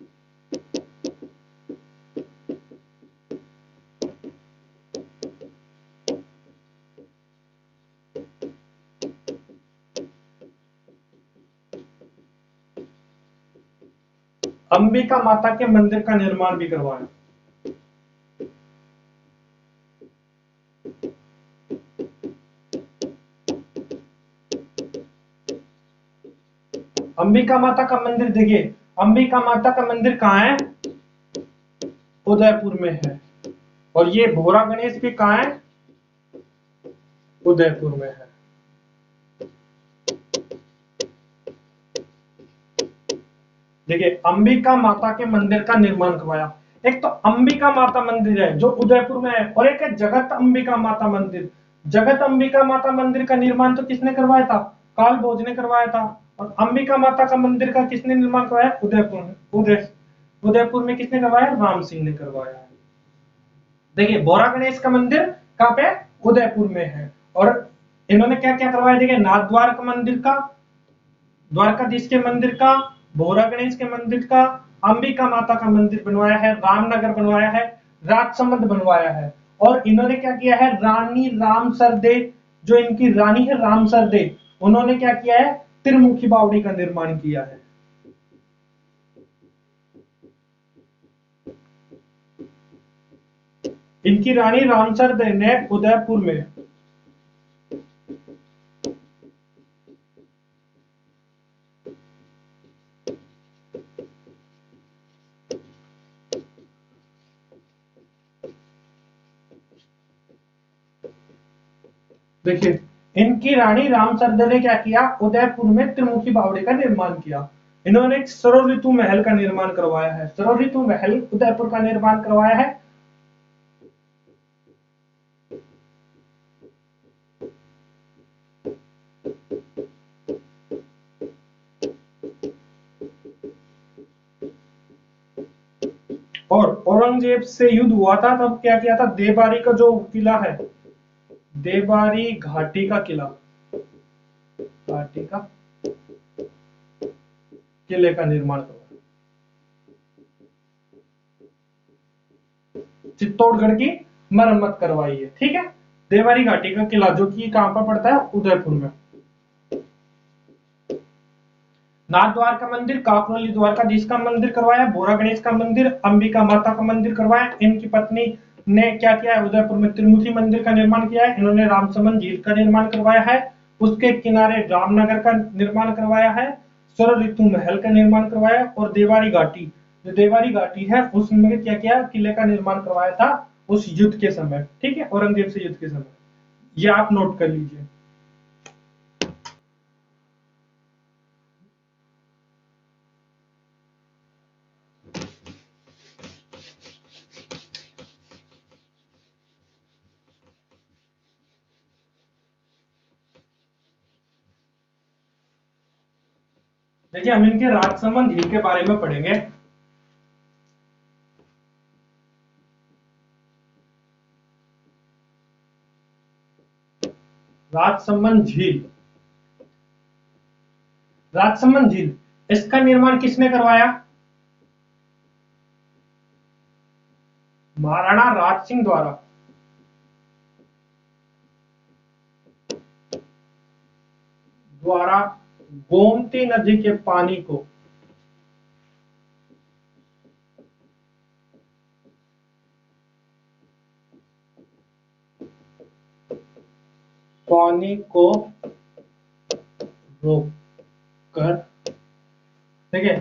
अंबिका माता के मंदिर का निर्माण भी करवाया। अंबिका माता का मंदिर, देखिए अंबिका माता का मंदिर कहाँ है? उदयपुर में है। और ये भोरा गणेश भी कहाँ है? उदयपुर में है। देखिए अंबिका माता के मंदिर का निर्माण करवाया। एक तो अंबिका माता मंदिर है जो उदयपुर में है, और एक है जगत अंबिका माता मंदिर। जगत अंबिका माता मंदिर का निर्माण तो किसने करवाया था? काल भोज ने करवाया था। और अंबिका माता का मंदिर का किसने निर्माण करवाया? उदयपुर में। उदयपुर में किसने करवाया? राम सिंह ने करवाया है। देखिए बोरा गणेश का मंदिर कहाँ पे? उदयपुर में है। और इन्होंने क्या क्या करवाया? देखिए नाथ द्वार का मंदिर का, द्वारकाधीश के मंदिर का, भोरा गणेश के मंदिर का, अंबिका माता का मंदिर बनवाया है, रामनगर बनवाया है, राजसमंद बनवाया है। और इन्होंने क्या किया है? रानी रामसर दे, जो इनकी रानी है रामसर दे, उन्होंने क्या किया है? त्रिमुखी बावड़ी का निर्माण किया है। इनकी रानी रामसर दे ने उदयपुर में देखिए इनकी रानी रामसरदे ने क्या किया? उदयपुर में त्रिमुखी बावड़ी का निर्माण किया। इन्होंने एक सरो ऋतु महल का निर्माण करवाया है। सरो ऋतु महल उदयपुर का निर्माण करवाया है। और औरंगजेब से युद्ध हुआ था तब क्या किया था? देबारी का जो किला है, देबारी घाटी का किला, घाटी का किले का निर्माण करवाया। चित्तौड़गढ़ की मरम्मत करवाई है। ठीक है, देवारी घाटी का किला जो कि कहां पर पड़ता है? उदयपुर में। नाथ द्वार का मंदिर, काकरोली द्वारकाधीश का मंदिर करवाया, बोरा गणेश का मंदिर, अंबिका माता का मंदिर करवाया। इनकी पत्नी ने क्या किया है? उदयपुर में त्रिमुखी मंदिर का निर्माण किया है। इन्होंने रामसमंद झील का निर्माण करवाया है, उसके किनारे रामनगर का निर्माण करवाया है, स्वर ऋतु महल का निर्माण करवाया, और देवारी घाटी, जो देवारी घाटी है उसमें क्या किया? किले का निर्माण करवाया था उस युद्ध के समय। ठीक है, औरंगजेब से युद्ध के समय। ये आप नोट कर लीजिए। देखिए हम इनके राजसमंद झील के बारे में पढ़ेंगे। राजसमंद झील, राजसमंद झील, इसका निर्माण किसने करवाया? महाराणा राज सिंह द्वारा गोमती नदी के पानी को रोककर, ठीक है,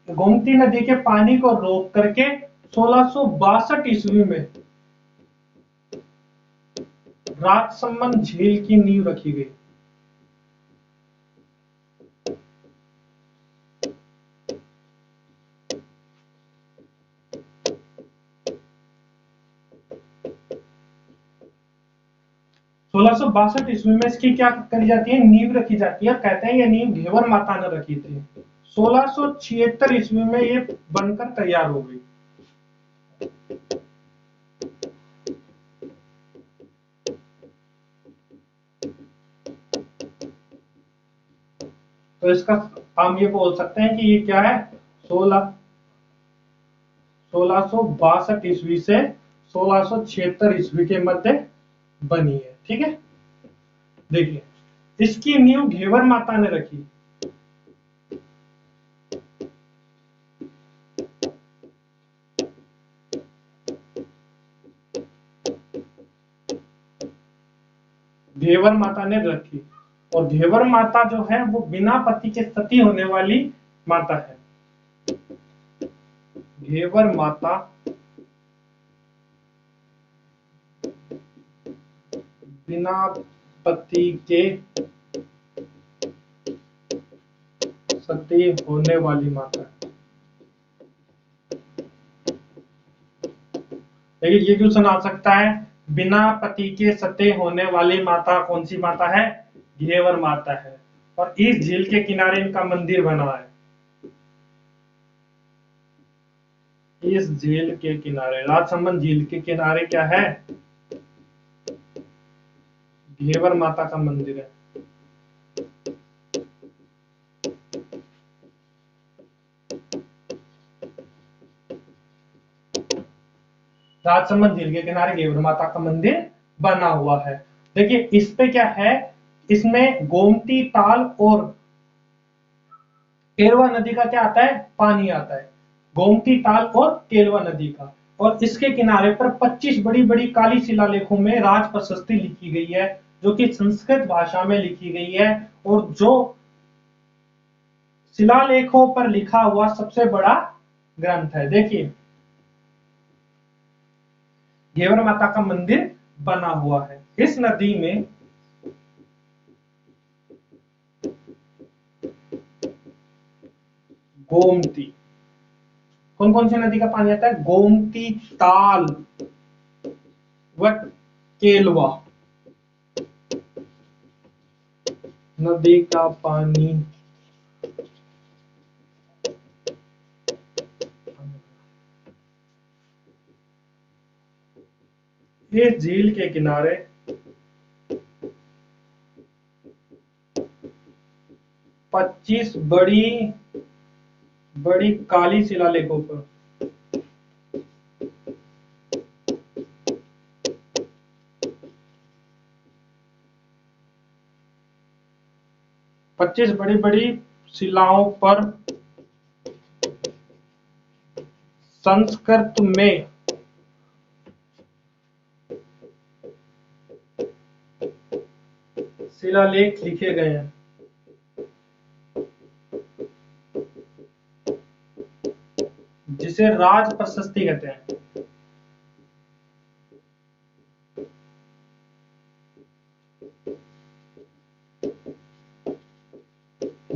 गोमती नदी के पानी को रोक करके 1662 ईस्वी में राजसमंद झील की नींव रखी गई। सोलह सौ बासठ ईस्वी में इसकी क्या करी जाती है? नींव रखी जाती है। कहते हैं ये नींव घेवर माता ने रखी थी। 1676 ईस्वी में ये बनकर तैयार हो गई। तो इसका हम ये बोल सकते हैं कि ये क्या है? 1662 ईस्वी से 1676 ईस्वी के मध्य बनी है। ठीक है, देखिए इसकी नींव घेवर माता ने रखी। घेवर माता ने रखी, और घेवर माता जो है वो बिना पति के सती होने वाली माता है। घेवर माता बिना पति के सती होने वाली माता है। देखिए ये क्वेश्चन आ सकता है, बिना पति के सते होने वाली माता कौन सी माता है? घेवर माता है। और इस झील के किनारे इनका मंदिर बना है। इस झील के किनारे, राजसमंद झील के किनारे क्या है? घेवर माता का मंदिर है। राजसमंद झील के किनारे घेवर माता का मंदिर बना हुआ है। देखिए इस पे क्या है, इसमें गोमती ताल और केलवा नदी का क्या आता है? पानी आता है। गोमती ताल और केलवा नदी का। और इसके किनारे पर 25 बड़ी बड़ी काली शिलालेखों में राज प्रशस्ति लिखी गई है, जो कि संस्कृत भाषा में लिखी गई है, और जो शिलालेखों पर लिखा हुआ सबसे बड़ा ग्रंथ है। देखिए घेवर माता का मंदिर बना हुआ है। इस नदी में गोमती, कौन कौन सी नदी का पानी आता है? गोमती, ताल व केलवा नदी का पानी इस झील के किनारे 25 बड़ी बड़ी काली शिलालेखों पर 25 बड़ी बड़ी शिलाओं पर संस्कृत में शिलालेख लिखे गए हैं। जिसे राज प्रशस्ति कहते हैं।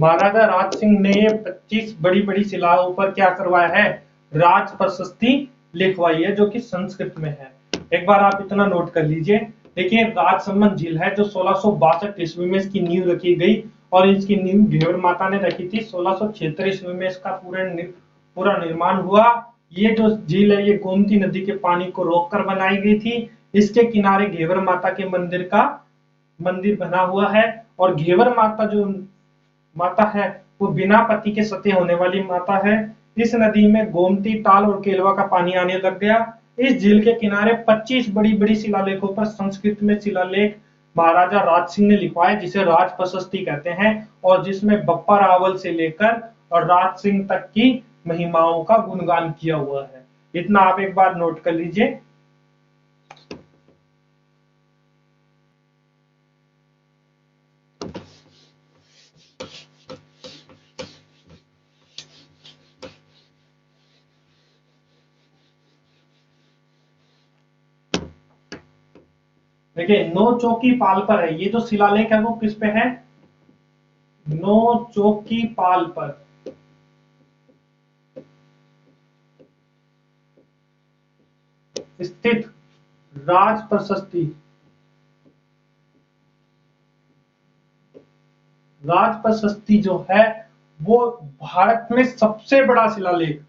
महाराजा राज सिंह ने 25 बड़ी बड़ी शिलाओं पर क्या करवाया है? राज प्रशस्ति लिखवाई है, जो कि संस्कृत में है। एक बार आप इतना नोट कर लीजिए। देखिए राजसमंद झील है जो 1662 ईस्वी में इसकी नींव रखी गई, और इसकी नींव घेवर माता ने रखी थी। 1676 ईस्वी में इसका पूरा निर्माण हुआ। ये जो झील है ये गोमती नदी के पानी को रोककर बनाई गई थी। इसके किनारे घेवर माता के मंदिर बना हुआ है और घेवर माता जो माता है वो बिना पति के सती होने वाली माता है। इस नदी में गोमती, ताल और केलवा का पानी आने लग गया। इस झील के किनारे 25 बड़ी-बड़ी शिलालेखों पर संस्कृत में शिलालेख महाराजा राज सिंह ने लिखवाए, जिसे राज प्रशस्ति कहते हैं और जिसमें बप्पा रावल से लेकर और राज सिंह तक की महिमाओं का गुणगान किया हुआ है। इतना आप एक बार नोट कर लीजिए। देखिए, नो चौकी पाल पर है। ये जो शिलालेख है वो किस पे है? नो चौकी पाल पर। स्थित राज प्रशस्ति। राज प्रशस्ति जो है वो भारत में सबसे बड़ा शिलालेख,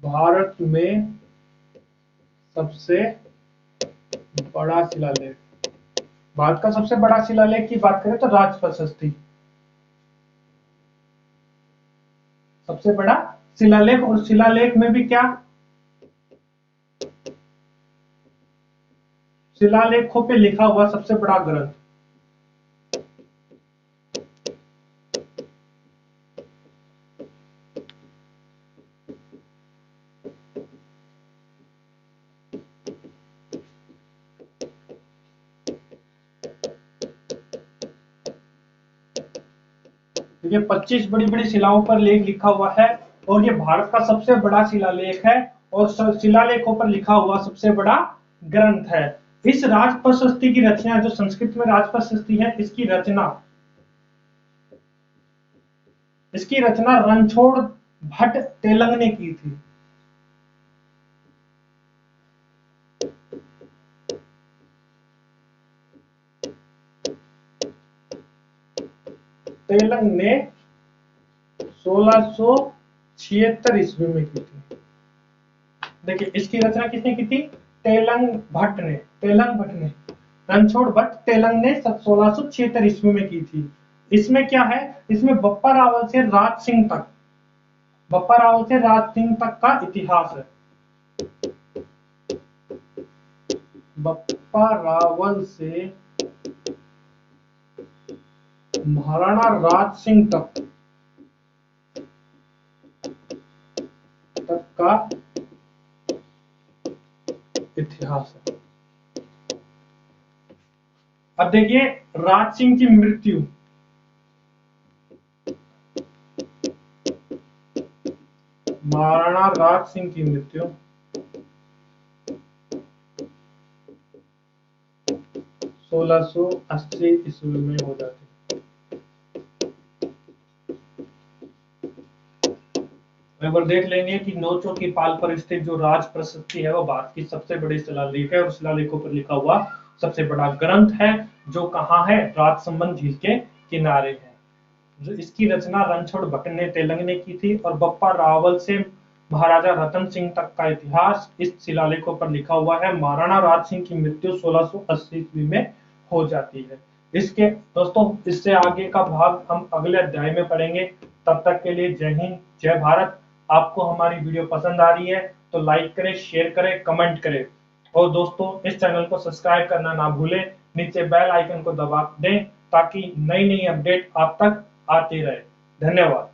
भारत में सबसे बड़ा शिलालेख, भारत का सबसे बड़ा शिलालेख की बात करें तो राज प्रशस्ति सबसे बड़ा शिलालेख। और शिलालेख में भी क्या, शिलालेखों पे लिखा हुआ सबसे बड़ा ग्रंथ। ये 25 बड़ी-बड़ी शिलाओं पर लेख लिखा हुआ है और ये भारत का सबसे बड़ा शिलालेख है और शिलालेखों पर लिखा हुआ सबसे बड़ा ग्रंथ है। इस राज प्रशस्ति की रचना, जो संस्कृत में राज प्रशस्ति है, इसकी रचना रणछोड़ भट्ट तेलंग ने की थी। तेलंग ने 1676 ईस्वी में की थी। देखिए, इसकी रचना किसने की थी? तेलंग भट्ट ने। रणछोड़ भट्ट तेलंग ने 1676 ईस्वी में की थी। इसमें क्या है? इसमें बप्पा रावल से राज सिंह तक का इतिहास है। बप्पा रावल से महाराणा राज सिंह तक का इतिहास है। अब देखिए, राज सिंह की मृत्यु, महाराणा राज सिंह की मृत्यु 1680 ईस्वी में हो जाती है। एक बार देख लेंगे कि नो चौकी पाल पर स्थित जो राज प्रशस्ति है वो भारत की सबसे बड़ी शिलालेख है और शिलालेखों पर लिखा हुआ सबसे बड़ा ग्रंथ है, जो कहाँ है? राजसमंद झील के किनारे है। जो इसकी रचना रणछोड़ भट्ट ने तेलंग ने की थी और बप्पा रावल से महाराजा रतन सिंह तक का इतिहास इस शिलालेखों पर लिखा हुआ है। महाराणा राज सिंह की मृत्यु 1680 ईस्वी में हो जाती है। इसके दोस्तों, इससे आगे का भाग हम अगले अध्याय में पढ़ेंगे। तब तक के लिए जय हिंद, जय भारत। आपको हमारी वीडियो पसंद आ रही है तो लाइक करें, शेयर करें, कमेंट करें और दोस्तों इस चैनल को सब्सक्राइब करना ना भूलें। नीचे बेल आइकन को दबा दें ताकि नई नई अपडेट आप तक आती रहे। धन्यवाद।